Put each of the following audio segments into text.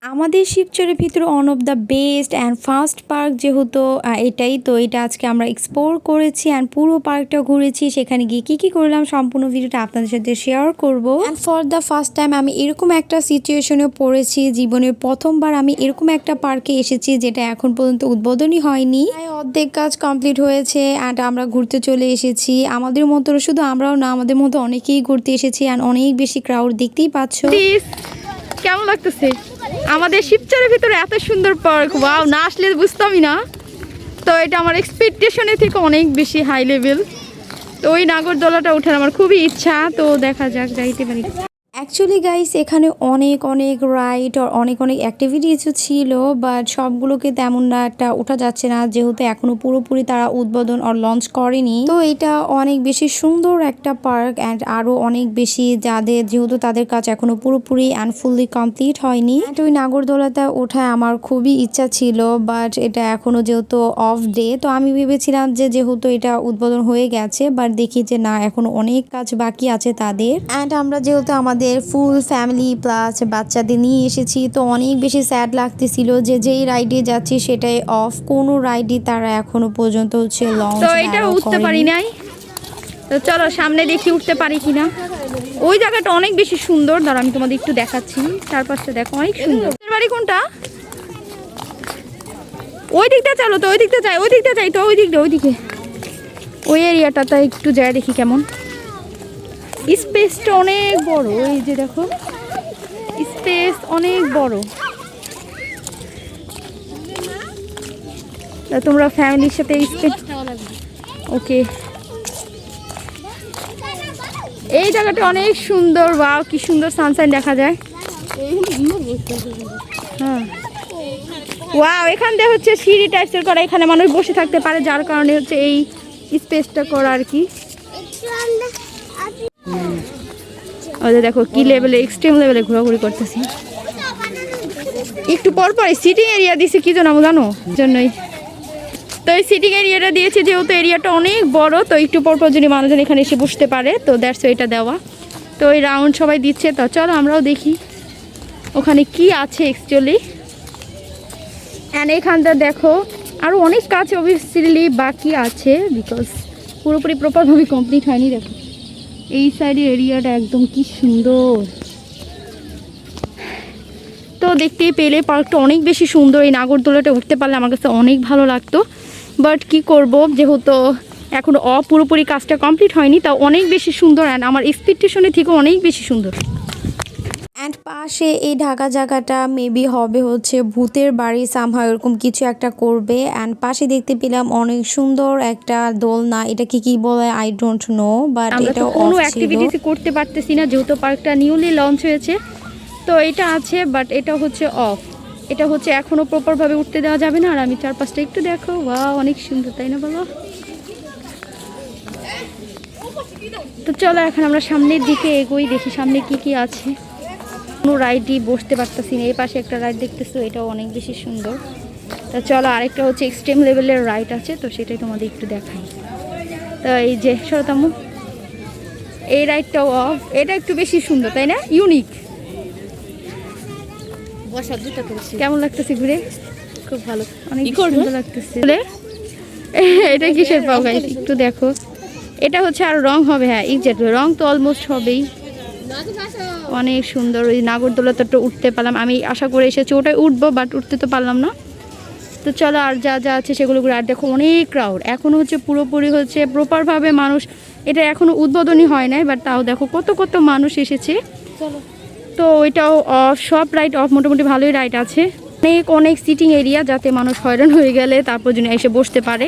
আমাদের শিবচরের ভিতরে one of the best and first park যেহেতু এটাই তো এটা আজকে আমরা এক্সপ্লোর করেছি অ্যান্ড পুরো পার্কটা ঘুরেছি। সেখানে গিয়ে কী করলাম সম্পূর্ণ ভিডিওটা আপনাদের সাথে শেয়ার করব। And for the first time আমি এরকম একটা সিচুয়েশনে পড়েছি, জীবনের প্রথমবার আমি এরকম একটা পার্কে এসেছি যেটা এখন পর্যন্ত উদ্বোধনই হয়নি। অর্ধেক কাজ কমপ্লিট হয়েছে অ্যান্ড আমরা ঘুরতে চলে এসেছি। আমাদের মতো শুধু আমরাও না, আমাদের মতো অনেকেই ঘুরতে এসেছি অ্যান্ড অনেক বেশি ক্রাউড, দেখতেই পাচ্ছ। কেমন লাগতেছে আমাদের শিবচরের ভিতরে এত সুন্দর পার্ক? ওয়াও, না আসলে বুঝতামই না। তো এটা আমার এক্সপেকটেশনের থেকে অনেক বেশি হাই লেভেল। তো ওই নাগরদোলাটা ওঠার আমার খুবই ইচ্ছা, তো দেখা যাক যাইতে পারি। অ্যাকচুয়ালি গাইস এখানে অনেক রাইড আর অনেক অ্যাক্টিভিটিসও ছিল, বাট সবগুলোকে তেমন না একটা ওঠা যাচ্ছে না যেহেতু এখনো পুরোপুরি তারা উদ্বোধন আর লঞ্চ করেনি। তো এটা অনেক বেশি সুন্দর একটা পার্ক অ্যান্ড আরো অনেক বেশি যাদের যেহেতু তাদের কাজ এখনো পুরোপুরি অ্যান্ড ফুললি কমপ্লিট হয়নি। ওই নাগরদোলাতে ওঠায় আমার খুবই ইচ্ছা ছিল, বাট এটা এখনো যেহেতু অফ ডে, তো আমি ভেবেছিলাম যে যেহেতু এটা উদ্বোধন হয়ে গেছে, বাট দেখি যে না, এখনো অনেক কাজ বাকি আছে তাদের। অ্যান্ড আমরা যেহেতু আমাদের ফুল ফ্যামিলি প্লাস বাচ্চাদের নিয়ে এসেছি, তো অনেক বেশি স্যাড লাগতেছিল যে যেই রাইডে যাচ্ছি সেটাই অফ, কোনো রাইডই তারা এখনো পর্যন্ত হচ্ছে লঞ্চ। তো এটা উঠতে পারি নাই, তো চলো সামনে দেখি উঠতে পারি কিনা। ওই জায়গাটা অনেক বেশি সুন্দর, ধর আমি তোমাদের একটু দেখাচ্ছি। চারপাশটা দেখো অনেক সুন্দর। বাড়ি কোনটা? ওই দিকটা চলো, তো ওই দিকটা যাই, ওই দিকটা যাই, তো ওই দিকে ওই এরিয়াটাতে একটু যাই দেখি কেমন। স্পেসটা অনেক বড়, এই যে দেখো স্পেস অনেক বড়। তোমরা ফ্যামিলির সাথে ওকে। এই জায়গাটা অনেক সুন্দর, ওয়াও কি সুন্দর সানসাইন দেখা যায়। হ্যাঁ ওয়াও, এখান থেকে হচ্ছে সিঁড়ি টাইপের করা, এখানে মানুষ বসে থাকতে পারে, যার কারণে হচ্ছে এই স্পেসটা করা আর কি। দেখো কি লেভেলে, এক্সট্রিম লেভেলে ঘোরাঘুরি করতেছি। একটু পর পরে সিটিং এরিয়া দিয়েছে, কি জন্য জানো? জন্যই তো এই সিটিং এরিয়াটা দিয়েছে যেহেতু এরিয়াটা অনেক বড়, তো একটু পর পর যদি মানুষজন এখানে এসে বসতে পারে, তো দ্যাটস এটা দেওয়া। তো ওই রাউন্ড সবাই দিচ্ছে, তো চলো আমরাও দেখি ওখানে কি আছে অ্যাকচুয়ালি। অ্যান্ড এখানটা দেখো আরও অনেক কাজ অবভিয়াসলি বাকি আছে, বিকজ পুরোপুরি প্রপারভাবে কমপ্লিট হয়নি। দেখো এই সাইডের এরিয়াটা একদম কি সুন্দর। তো দেখতেই পেলে পার্কটা অনেক বেশি সুন্দর। এই নাগরদোলাটা উঠতে পারলে আমার কাছে অনেক ভালো লাগতো, বাট কি করব, যেহেতু এখনও পুরোপুরি কাজটা কমপ্লিট হয়নি, তা অনেক বেশি সুন্দর অ্যান্ড আমার এক্সপেকটেশনের থেকে অনেক বেশি সুন্দর। অ্যান্ড পাশে এই ঢাকা জায়গাটা মেবি হবে হচ্ছে ভূতের বাড়ি, সামহাও এরকম কিছু একটা করবে। অ্যান্ড পাশে দেখতে পেলাম অনেক সুন্দর একটা দোলনা, এটা কি বলে আই ডোন্ট নো, বাট এটা কোনো অ্যাক্টিভিটিস করতে পারতেছি না যেহেতু পার্কটা নিউলি লঞ্চ হয়েছে। তো এটা আছে বাট এটা হচ্ছে অফ, এটা হচ্ছে এখনো প্রপারভাবে উঠতে দেওয়া যাবে না। আর আমি চারপাশটা একটু দেখো, ওয়াও অনেক সুন্দর, তাই না বলো? তো চলো এখন আমরা সামনের দিকে এগোই, দেখি সামনে কি আছে। কোনো রাইডই বসতে পারতেছি না। এই পাশে একটা রাইড দেখতেছো, এটাও অনেক বেশি সুন্দর। তা চলো আরেকটা হচ্ছে এক্সট্রিম লেভেলের রাইড আছে, তো সেটাই তোমাদের একটু দেখাই। তো এই যে সরতামু, এই রাইডটাও অফ, এটা একটু বেশি সুন্দর তাই না, ইউনিক। কেমন লাগতেছে ঘুরে? খুব ভালো, অনেক সুন্দর লাগতেছে। এটা কিসের পাও গাইস একটু দেখো, এটা হচ্ছে আর রং হবে। হ্যাঁ এক্স্যাক্টলি, রং তো অলমোস্ট হবেই। অনেক সুন্দর। ওই নাগরদোলাতে তো উঠতে পারলাম, আমি আশা করে এসেছি ওটাই উঠবো, বাট উঠতে তো পারলাম না। তো চলো আর যা আছে সেগুলো ঘুরে। আর দেখো অনেক ক্রাউড, এখনও হচ্ছে পুরোপুরি হচ্ছে প্রপারভাবে মানুষ, এটা এখনও উদ্বোধনই হয় নাই, বাট তাও দেখো কত মানুষ এসেছে। তো ওইটাও অফ, সব রাইড অফ, মোটামুটি ভালোই রাইড আছে। অনেক সিটিং এরিয়া যাতে মানুষ হয়রান হয়ে গেলে তারপর জন্য এসে বসতে পারে।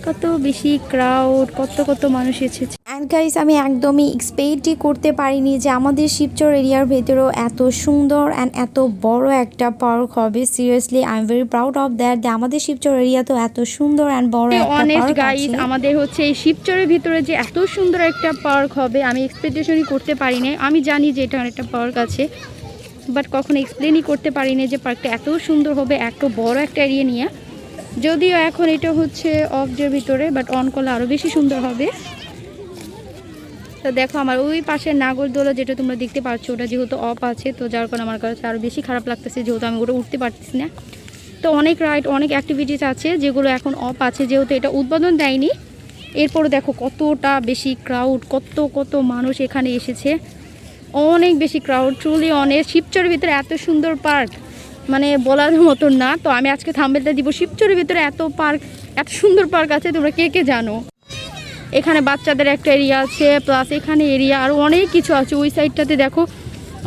কত বেশি ক্রাউড, কত মানুষ এসেছে। অ্যান্ড গাইস আমি একদমই এক্সপেক্টই করতে পারিনি যে আমাদের শিবচর এরিয়ার ভেতরেও এত সুন্দর অ্যান্ড এত বড় একটা পার্ক হবে। Seriously I am very proud of that, যে আমাদের শিবচর এরিয়া তো এত সুন্দর অ্যান্ড বড় একটা পার্ক গাইস আমাদের হচ্ছে এই শিবচরের ভিতরে যে এত সুন্দর একটা পার্ক হবে আমি এক্সপেকটেশনই করতে পারিনি। আমি জানি যে এটা একটা পার্ক আছে, বাট কখনো এক্সপ্লেনই করতে পারিনি যে পার্কটা এত সুন্দর হবে, এত বড় একটা এরিয়া নিয়ে। যদিও এখন এটা হচ্ছে অফ ডের ভিতরে, বাট অন করলে আরও বেশি সুন্দর হবে। তো দেখো আমার ওই পাশের নাগরদোলা যেটা তোমরা দেখতে পাচ্ছ ওটা যেহেতু অফ আছে, তো যার কারণে আমার কাছে আরও বেশি খারাপ লাগতেছে যেহেতু আমি ওটা উঠতে পারতেছি না। তো অনেক রাইড অনেক অ্যাক্টিভিটিস আছে যেগুলো এখন অফ আছে যেহেতু এটা উদ্বোধন দেয়নি। এরপরে দেখো কতটা বেশি ক্রাউড, কত কত মানুষ এখানে এসেছে, অনেক বেশি ক্রাউড, ট্রুলি অনেক। শিবচরের ভিতরে এত সুন্দর পার্ক মানে বলার মতন না। তো আমি আজকে থাম্বনেলটা দিব শিবচরের ভিতরে এত সুন্দর পার্ক আছে, তোমরা কে কে জানো। এখানে বাচ্চাদের একটা এরিয়া আছে, প্লাস এখানে এরিয়া আরও অনেক কিছু আছে। ওই সাইডটাতে দেখো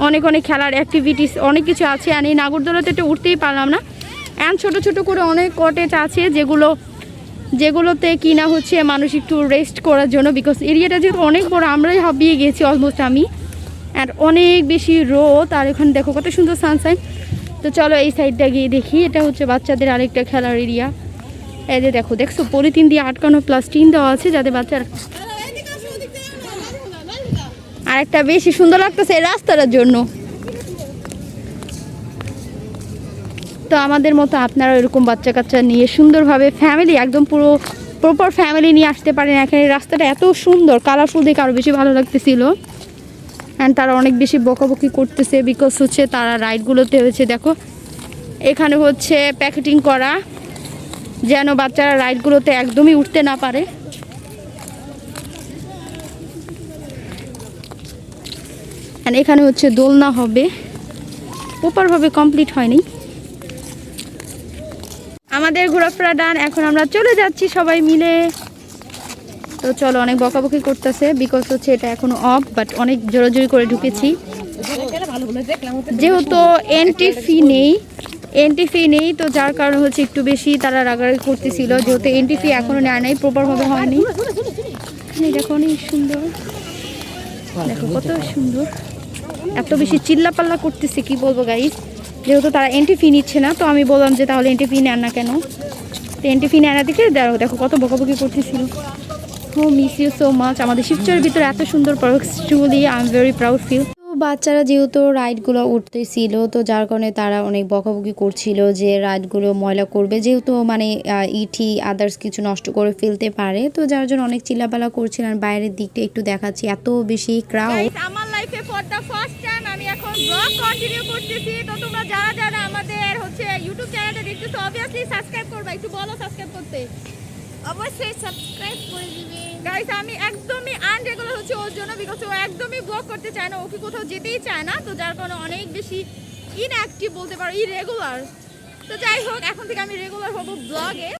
অনেক অনেক খেলার অ্যাক্টিভিটিস অনেক কিছু আছে। আর এই নাগরদোলাতে তো উঠতেই পারলাম না। অ্যান্ড ছোটো ছোটো করে অনেক কটেজ আছে যেগুলোতে কিনা হচ্ছে মানুষ একটু রেস্ট করার জন্য, বিকজ এরিয়াটা যেহেতু অনেক বড়, আমরাই হাঁপিয়ে গেছি অলমোস্ট আমি। অ্যান্ড অনেক বেশি রোদ, আর এখানে দেখো কত সুন্দর সানসাইন। তো চলো এই সাইডটা গিয়ে দেখি। এটা হচ্ছে বাচ্চাদের আরেকটা খেলার এরিয়া। এই যে দেখছো পলিথিন দিয়ে আটকানো, প্লাস টিন দেওয়া আছে যাতে বাচ্চারা। আরেকটা বেশি সুন্দর লাগতেছে এই রাস্তাটার জন্য। তো আমাদের মতো আপনারা এরকম বাচ্চা কাচ্চা নিয়ে সুন্দরভাবে ফ্যামিলি একদম পুরো প্রপার ফ্যামিলি নিয়ে আসতে পারেন। এখানে রাস্তাটা এত সুন্দর কালারফুল দেখে আরও বেশি ভালো লাগতেছিল। অ্যান্ড তারা অনেক বেশি বকাবকি করতেছে বিকজ হচ্ছে তারা রাইডগুলোতে হচ্ছে দেখো এখানে হচ্ছে প্যাকেটিং করা যেন বাচ্চারা রাইডগুলোতে একদমই উঠতে না পারে। অ্যান্ড এখানে হচ্ছে দোলনা হবে, প্রপারভাবে কমপ্লিট হয়নি। আমাদের ঘোরাফেরা ডান, এখন আমরা চলে যাচ্ছি সবাই মিলে। তো চলো, অনেক বকাবকি করতেছে বিকজ হচ্ছে এটা এখনো অফ, বাট অনেক জোরাজোরি করে ঢুকেছি যেহেতু এন্ট্রি ফি নেই, তো যার কারণে হচ্ছে একটু বেশি তারা রাগারাগি করতেছিল যেহেতু এন্ট্রি ফি এখনো নেয় নাই, প্রপারভাবে হয়নি। দেখো অনেক সুন্দর, দেখো কত সুন্দর, এত বেশি চিল্লাপাল্লা করতেছে কি বলবো গাইস। যেহেতু তারা এন্ট্রি ফি নিচ্ছে না, তো আমি বললাম যে তাহলে এন্ট্রি ফি নেন না কেন। তো এন্ট্রি ফি নেয় না দেখে দেখো কত বকাবকি করতেছিল। ও মিস ইউ সো মাচ। আমাদের শিবচরের ভিতরে এত সুন্দর parks, truly I am very proud feel. তো বাচ্চারা যেহেতু রাইডগুলো উঠতেছিল, তো যার কারণে তারা অনেক বকাবকি করছিল যে রাইডগুলো ময়লা করবে, যেহেতু মানে ইটি আদার্স কিছু নষ্ট করে ফেলতে পারে, তো যার জন্য অনেক চিল্লাপালা করছিলেন। বাইরের দিকটা একটু দেখাচ্ছি, এত বেশি ক্রাউড। আমার লাইফে ফর দ্য ফার্স্ট টাইম আমি এখন ব্লগ কন্টিনিউ করতেছি। তো তোমরা যারা আমাদের হচ্ছে ইউটিউব চ্যানেলটা দেখতেছো অবভিয়াসলি সাবস্ক্রাইব করবে। একটু বলো সাবস্ক্রাইব করতে। অবশ্যই সাবস্ক্রাইব করে দিবে গাইস। আমি একদমই আনরেগুলার হচ্ছে ওর জন্য, বিকজ ও একদমই ব্লগ করতে চায় না, ওকে কোথাও যেতেই চায় না। তো যার কারণে অনেক বেশি ইনঅ্যাক্টিভ বলতে পারো, ইরেগুলার। তো যাই হোক, এখন থেকে আমি রেগুলার হবো ব্লগে।